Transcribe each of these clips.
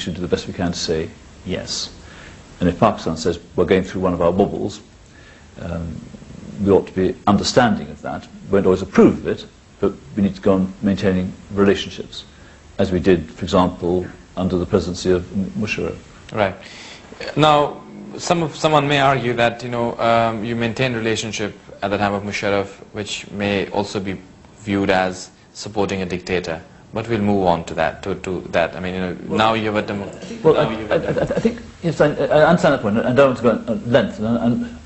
should do the best we can to say yes. And if Pakistan says we're going through one of our wobbles, we ought to be understanding of that. We won't always approve of it, but we need to go on maintaining relationships, as we did, for example, under the presidency of Musharraf. Right. Now, someone may argue that you maintain relationship at the time of Musharraf, which may also be viewed as supporting a dictator. But we'll move on to that. I mean, well, now you have a well, I think yes, I understand that point. I don't want to go on length. And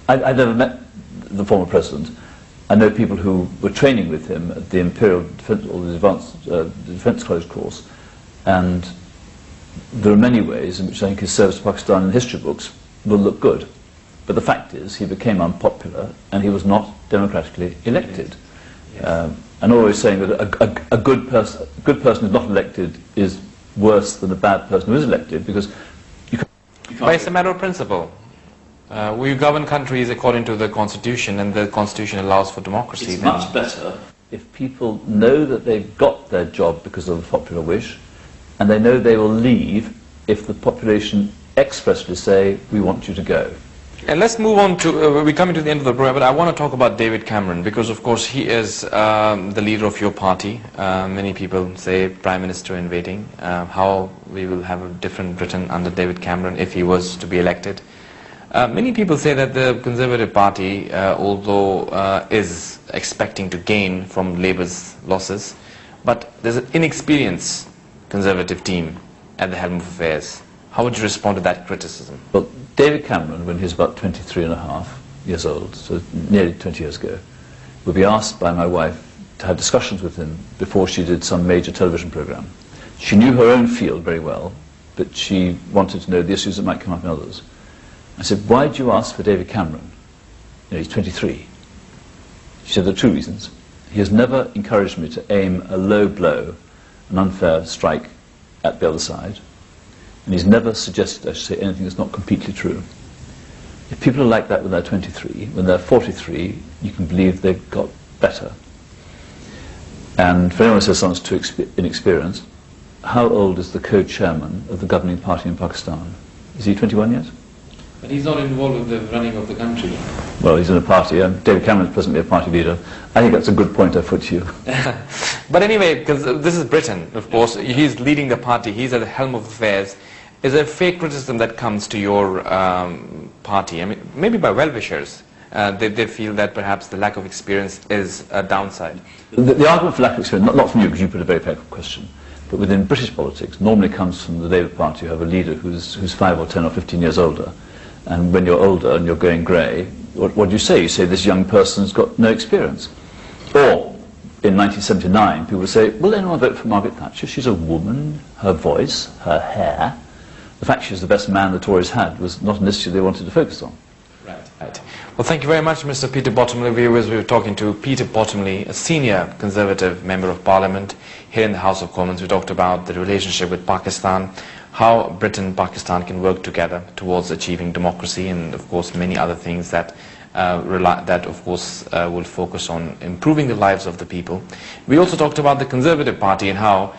I've never met the former president. I know people who were training with him at the Imperial Defence or the Advanced Defence College course, and there are many ways in which I think his service to Pakistan in history books will look good. But the fact is, he became unpopular, and he was not democratically elected. Yes. And always saying that a good person who's not elected is worse than a bad person who is elected, because you can't. But it's a matter of principle. We govern countries according to the Constitution, and the Constitution allows for democracy. It's much better if people know that they've got their job because of a popular wish, and they know they will leave if the population expressly say, we want you to go. And let's move on to, we're coming to the end of the program, but I want to talk about David Cameron, because of course he is the leader of your party. Many people say Prime Minister in waiting. How we will have a different Britain under David Cameron if he was to be elected. Many people say that the Conservative Party, although is expecting to gain from Labour's losses, but there's an inexperienced Conservative team at the helm of affairs. How would you respond to that criticism? Well, David Cameron, when he was about 23 and a half years old, so nearly 20 years ago, would be asked by my wife to have discussions with him before she did some major television programme. She knew her own field very well, but she wanted to know the issues that might come up in others. I said, why do you ask for David Cameron? He's 23. She said, there are two reasons. He has never encouraged me to aim a low blow, an unfair strike at the other side. And he's never suggested I should say anything that's not completely true. If people are like that when they're 23, when they're 43, you can believe they've got better. And for anyone who says someone's too inexperienced, how old is the co-chairman of the governing party in Pakistan? Is he 21 yet? But he's not involved with the running of the country. Well, he's in a party. David Cameron is presently a party leader. I think that's a good point I put to you. But anyway, because this is Britain, of course, he's leading the party, he's at the helm of affairs. Is there a fake criticism that comes to your party? I mean, maybe by well-wishers. They feel that perhaps the lack of experience is a downside. The argument for lack of experience, not from you, because you put a very fair question, but within British politics, normally comes from the Labour Party, who have a leader who's 5 or 10 or 15 years older. And when you're older and you're going grey, what do you say? You say this young person's got no experience. Or, in 1979, people would say, will anyone vote for Margaret Thatcher? She's a woman, her voice, her hair. The fact she was the best man the Tories had was not an issue they wanted to focus on. Right. Well, thank you very much, Mr. Peter Bottomley. Viewers, we were talking to Peter Bottomley, a senior Conservative Member of Parliament here in the House of Commons. We talked about the relationship with Pakistan, how Britain and Pakistan can work together towards achieving democracy, and of course many other things that will focus on improving the lives of the people. We also talked about the Conservative Party and how,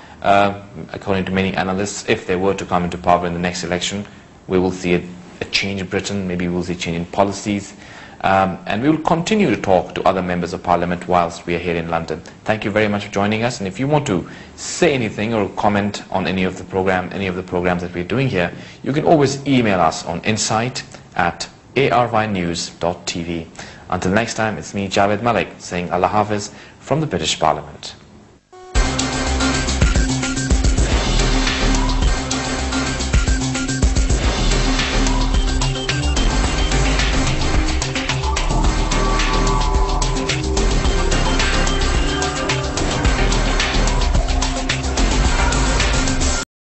according to many analysts, if they were to come into power in the next election, we will see a change in Britain, maybe we'll see a change in policies, and we will continue to talk to other members of Parliament whilst we are here in London. Thank you very much for joining us, and if you want to say anything or comment on any of the programs that we're doing here, you can always email us on insight@arvnews.tv. Until next time, it's me, Javed Malik, saying Allah Hafiz from the British Parliament.